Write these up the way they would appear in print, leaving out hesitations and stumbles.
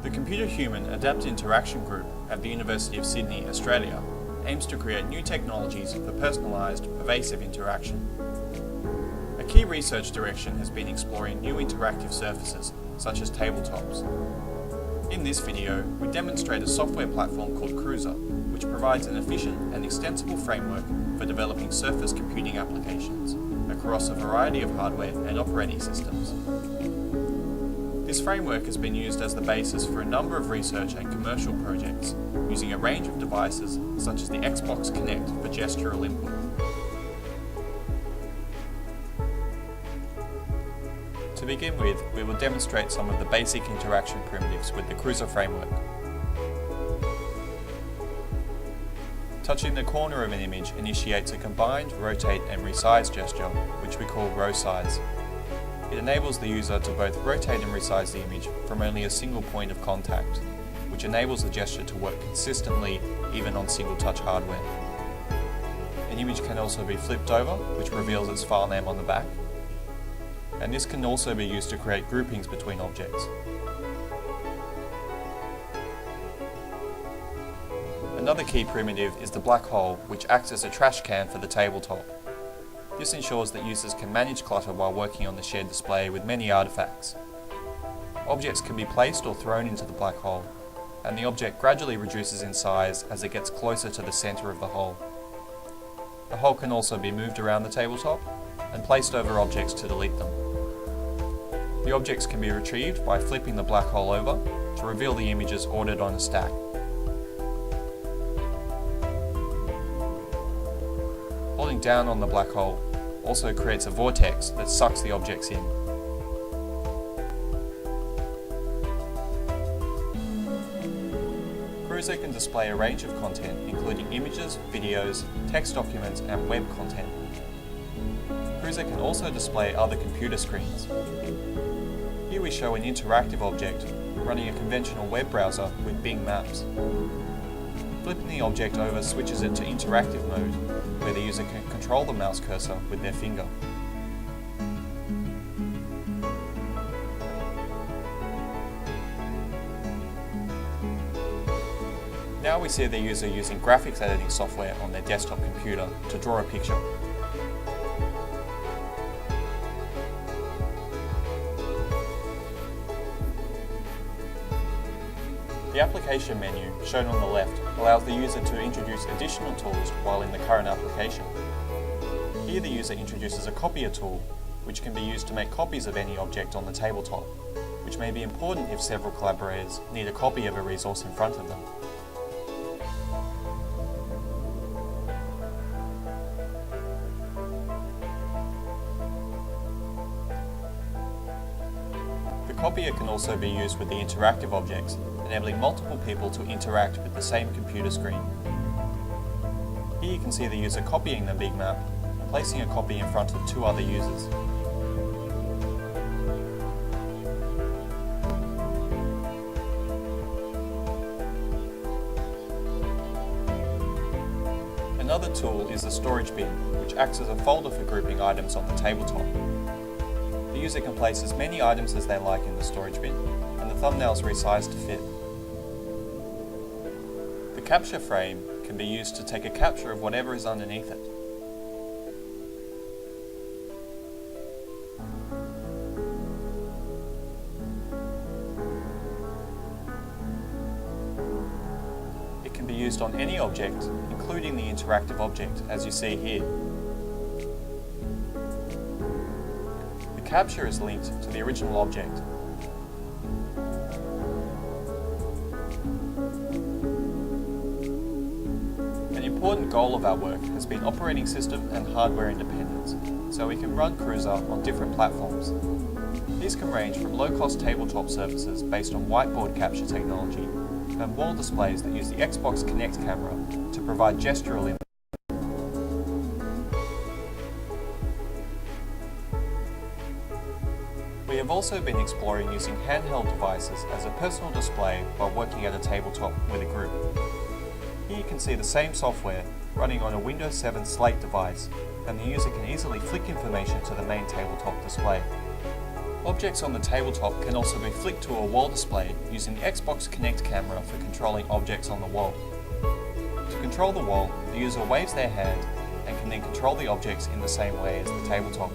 The Computer-Human Adaptive Interaction Group at the University of Sydney, Australia, aims to create new technologies for personalised, pervasive interaction. A key research direction has been exploring new interactive surfaces, such as tabletops. In this video, we demonstrate a software platform called Cruiser, which provides an efficient and extensible framework for developing surface computing applications across a variety of hardware and operating systems. This framework has been used as the basis for a number of research and commercial projects, using a range of devices such as the Xbox Kinect for gestural input. To begin with, we will demonstrate some of the basic interaction primitives with the Cruiser framework. Touching the corner of an image initiates a combined rotate and resize gesture, which we call row size. It enables the user to both rotate and resize the image from only a single point of contact, which enables the gesture to work consistently even on single-touch hardware. An image can also be flipped over, which reveals its file name on the back, and this can also be used to create groupings between objects. Another key primitive is the black hole, which acts as a trash can for the tabletop. This ensures that users can manage clutter while working on the shared display with many artifacts. Objects can be placed or thrown into the black hole, and the object gradually reduces in size as it gets closer to the center of the hole. The hole can also be moved around the tabletop and placed over objects to delete them. The objects can be retrieved by flipping the black hole over to reveal the images ordered on a stack. Holding down on the black hole also creates a vortex that sucks the objects in. Cruiser can display a range of content, including images, videos, text documents, and web content. Cruiser can also display other computer screens. Here we show an interactive object running a conventional web browser with Bing Maps. Flipping the object over switches it to interactive mode, where the user can control the mouse cursor with their finger. Now we see the user using graphics editing software on their desktop computer to draw a picture. The application menu, shown on the left, allows the user to introduce additional tools while in the current application. Here the user introduces a copier tool, which can be used to make copies of any object on the tabletop, which may be important if several collaborators need a copy of a resource in front of them. The copier can also be used with the interactive objects, enabling multiple people to interact with the same computer screen. Here you can see the user copying the big map and placing a copy in front of two other users. Another tool is the storage bin, which acts as a folder for grouping items on the tabletop. The user can place as many items as they like in the storage bin, and the thumbnails resized to fit. The capture frame can be used to take a capture of whatever is underneath it. It can be used on any object, including the interactive object, as you see here. The capture is linked to the original object. An important goal of our work has been operating system and hardware independence, so we can run Cruiser on different platforms. These can range from low-cost tabletop services based on whiteboard capture technology and wall displays that use the Xbox Kinect camera to provide gestural input. We have also been exploring using handheld devices as a personal display while working at a tabletop with a group. Here you can see the same software running on a Windows 7 Slate device, and the user can easily flick information to the main tabletop display. Objects on the tabletop can also be flicked to a wall display using the Xbox Kinect camera for controlling objects on the wall. To control the wall, the user waves their hand and can then control the objects in the same way as the tabletop.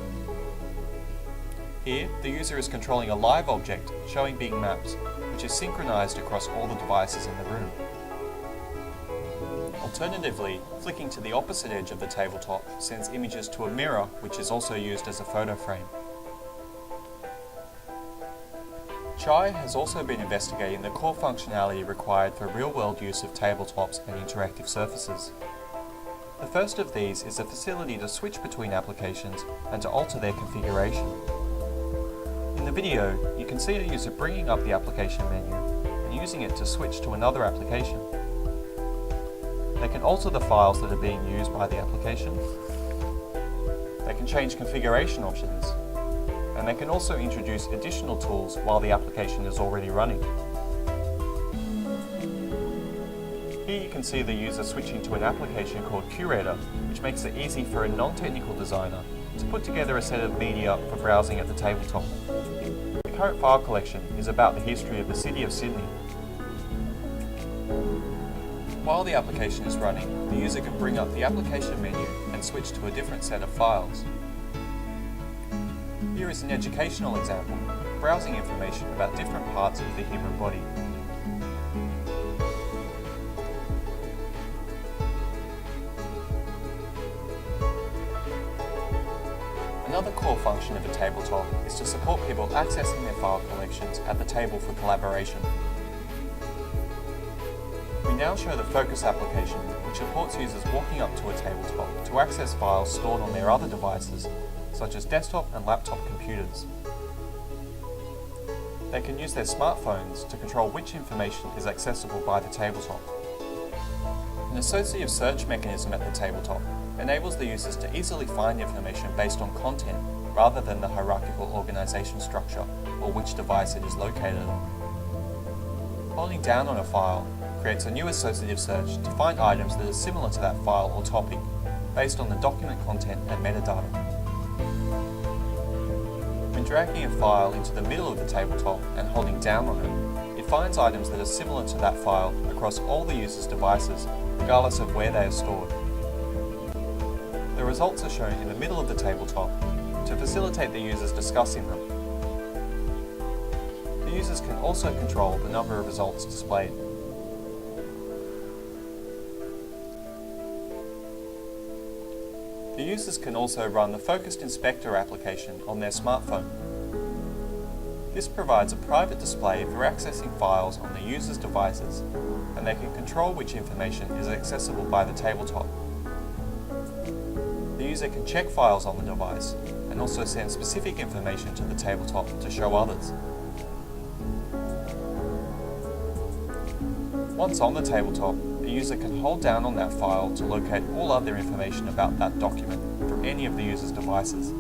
Here, the user is controlling a live object showing being mapped, which is synchronized across all the devices in the room. Alternatively, flicking to the opposite edge of the tabletop sends images to a mirror, which is also used as a photo frame. CHI has also been investigating the core functionality required for real-world use of tabletops and interactive surfaces. The first of these is the facility to switch between applications and to alter their configuration. In the video, you can see a user bringing up the application menu and using it to switch to another application. They can alter the files that are being used by the application. They can change configuration options, and they can also introduce additional tools while the application is already running. Here you can see the user switching to an application called Curator, which makes it easy for a non-technical designer to put together a set of media for browsing at the tabletop. The current file collection is about the history of the City of Sydney. While the application is running, the user can bring up the application menu and switch to a different set of files. Here is an educational example, browsing information about different parts of the human body. Another core function of a tabletop is to support people accessing their file collections at the table for collaboration. We now show the Focus application, which supports users walking up to a tabletop to access files stored on their other devices, such as desktop and laptop computers. They can use their smartphones to control which information is accessible by the tabletop. An associative search mechanism at the tabletop enables the users to easily find information based on content rather than the hierarchical organization structure or which device it is located on. Holding down on a file creates a new associative search to find items that are similar to that file or topic based on the document content and metadata. When dragging a file into the middle of the tabletop and holding down on it, it finds items that are similar to that file across all the user's devices, regardless of where they are stored. The results are shown in the middle of the tabletop to facilitate the users discussing them. The users can also control the number of results displayed. The users can also run the Focused Inspector application on their smartphone. This provides a private display for accessing files on the user's devices, and they can control which information is accessible by the tabletop. The user can check files on the device and also send specific information to the tabletop to show others. Once on the tabletop, the user can hold down on that file to locate all other information about that document from any of the user's devices.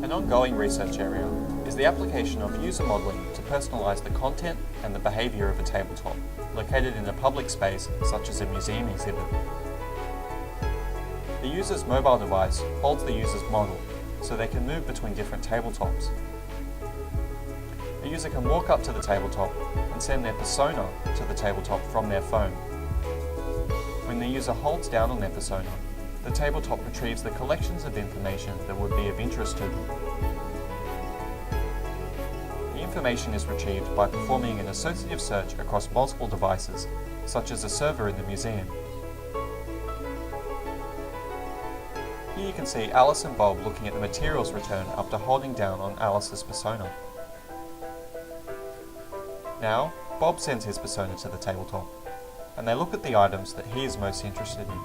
An ongoing research area is the application of user modeling to personalize the content and the behavior of a tabletop located in a public space such as a museum exhibit. The user's mobile device holds the user's model so they can move between different tabletops. A user can walk up to the tabletop and send their persona to the tabletop from their phone. When the user holds down on their persona, the tabletop retrieves the collections of information that would be of interest to them. The information is retrieved by performing an associative search across multiple devices, such as a server in the museum. Here you can see Alice and Bob looking at the materials return after holding down on Alice's persona. Now, Bob sends his persona to the tabletop, and they look at the items that he is most interested in.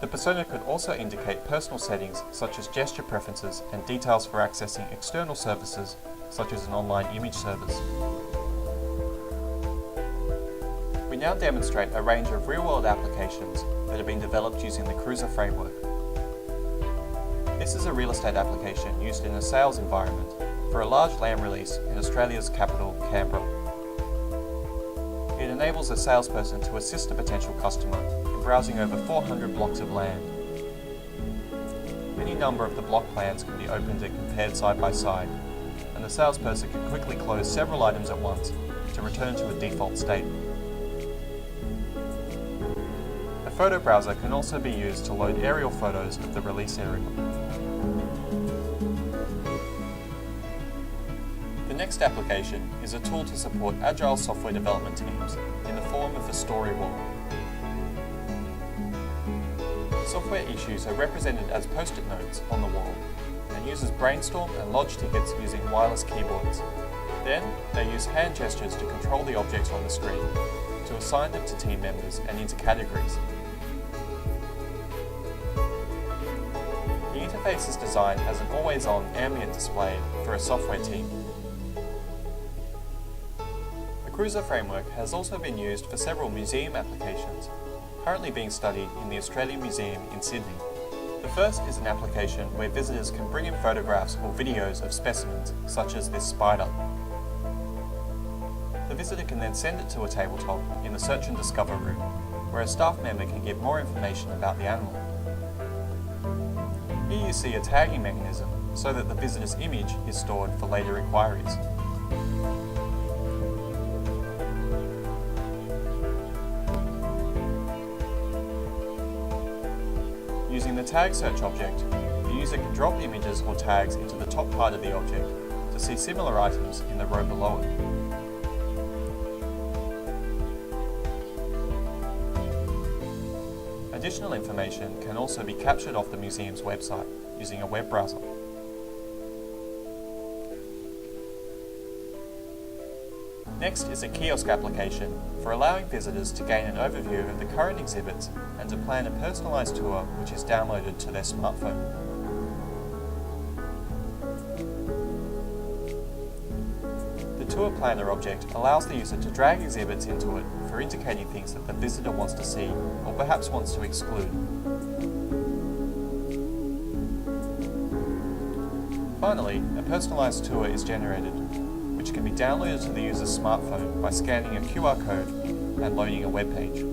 The persona could also indicate personal settings such as gesture preferences and details for accessing external services such as an online image service. We now demonstrate a range of real-world applications that have been developed using the Cruiser framework. This is a real estate application used in a sales environment for a large land release in Australia's capital, Canberra. enables a salesperson to assist a potential customer in browsing over 400 blocks of land. Any number of the block plans can be opened and compared side by side, and the salesperson can quickly close several items at once to return to a default state. The photo browser can also be used to load aerial photos of the release area. The next application is a tool to support agile software development teams in the form of a story wall. Software issues are represented as post-it notes on the wall, and users brainstorm and lodge tickets using wireless keyboards. Then, they use hand gestures to control the objects on the screen, to assign them to team members and into categories. The interface is designed as an always-on ambient display for a software team. The Cruiser framework has also been used for several museum applications, currently being studied in the Australian Museum in Sydney. The first is an application where visitors can bring in photographs or videos of specimens, such as this spider. The visitor can then send it to a tabletop in the Search and Discover room, where a staff member can give more information about the animal. Here you see a tagging mechanism so that the visitor's image is stored for later inquiries. Using the tag search object, the user can drop images or tags into the top part of the object to see similar items in the row below it. Additional information can also be captured off the museum's website using a web browser. Next is a kiosk application for allowing visitors to gain an overview of the current exhibits and to plan a personalised tour which is downloaded to their smartphone. The Tour Planner object allows the user to drag exhibits into it for indicating things that the visitor wants to see or perhaps wants to exclude. Finally, a personalised tour is generated, which can be downloaded to the user's smartphone by scanning a QR code and loading a web page.